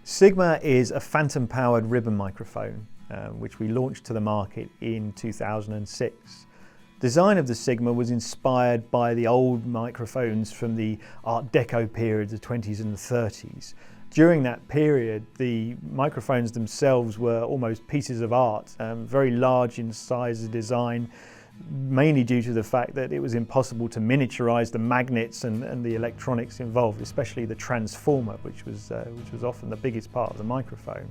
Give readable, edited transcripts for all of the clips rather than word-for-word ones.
Sigma is a phantom-powered ribbon microphone, which we launched to the market in 2006. Design of the Sigma was inspired by the old microphones from the Art Deco period, the 20s and the 30s. During that period, the microphones themselves were almost pieces of art, very large in size and design, mainly due to the fact that it was impossible to miniaturize the magnets and the electronics involved, especially the transformer, which was often the biggest part of the microphone.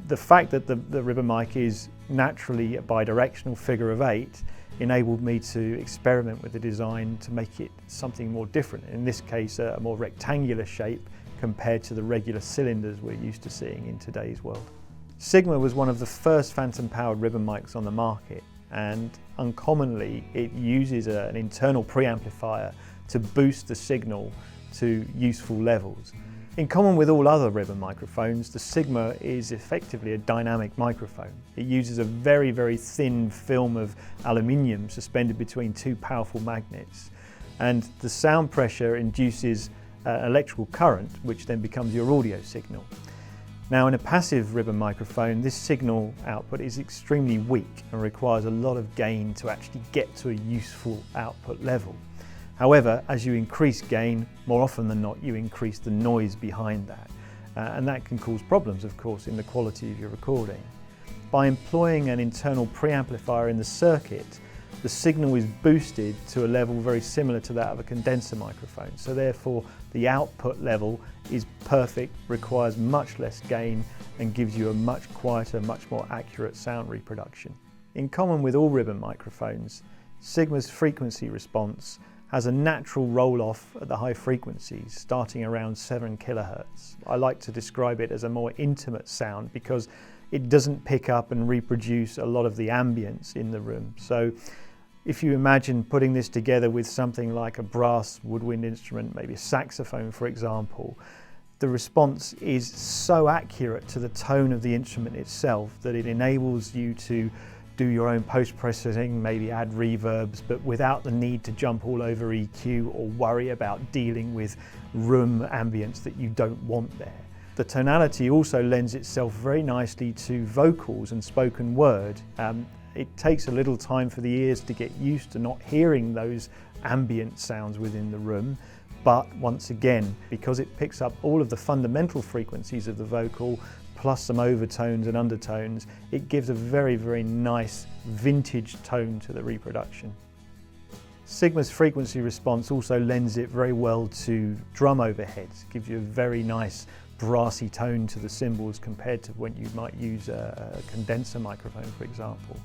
The fact that the ribbon mic is naturally a bidirectional figure of 8 enabled me to experiment with the design to make it something more different, in this case a more rectangular shape compared to the regular cylinders we're used to seeing in today's world. Sigma was one of the first phantom-powered ribbon mics on the market, and uncommonly it uses an internal preamplifier to boost the signal to useful levels. In common with all other ribbon microphones, the Sigma is effectively a dynamic microphone. It uses a very, very thin film of aluminium suspended between two powerful magnets, and the sound pressure induces electrical current, which then becomes your audio signal. Now, in a passive ribbon microphone, this signal output is extremely weak and requires a lot of gain to actually get to a useful output level. However, as you increase gain, more often than not, you increase the noise behind that. And that can cause problems, of course, in the quality of your recording. By employing an internal preamplifier in the circuit, the signal is boosted to a level very similar to that of a condenser microphone. So therefore, the output level is perfect, requires much less gain, and gives you a much quieter, much more accurate sound reproduction. In common with all ribbon microphones, Sigma's frequency response has a natural roll-off at the high frequencies, starting around 7 kilohertz. I like to describe it as a more intimate sound because it doesn't pick up and reproduce a lot of the ambience in the room. So if you imagine putting this together with something like a brass woodwind instrument, maybe a saxophone for example, the response is so accurate to the tone of the instrument itself that it enables you to do your own post-processing, maybe add reverbs, but without the need to jump all over EQ or worry about dealing with room ambience that you don't want there. The tonality also lends itself very nicely to vocals and spoken word. It takes a little time for the ears to get used to not hearing those ambient sounds within the room, but once again, because it picks up all of the fundamental frequencies of the vocal, plus some overtones and undertones, it gives a very, very nice vintage tone to the reproduction. Sigma's frequency response also lends it very well to drum overheads. It gives you a very nice brassy tone to the cymbals compared to when you might use a condenser microphone, for example.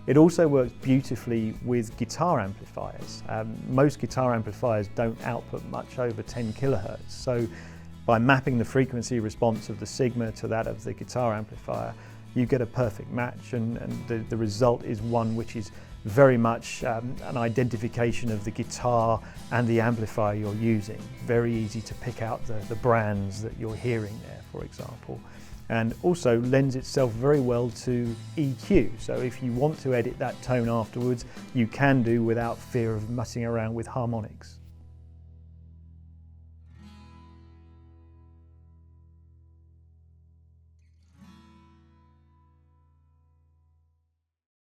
It also works beautifully with guitar amplifiers. Most guitar amplifiers don't output much over 10 kilohertz, so by mapping the frequency response of the Sigma to that of the guitar amplifier, you get a perfect match, and the result is one which is very much an identification of the guitar and the amplifier you're using. Very easy to pick out the brands that you're hearing there, for example. And also lends itself very well to EQ. So if you want to edit that tone afterwards, you can do without fear of messing around with harmonics.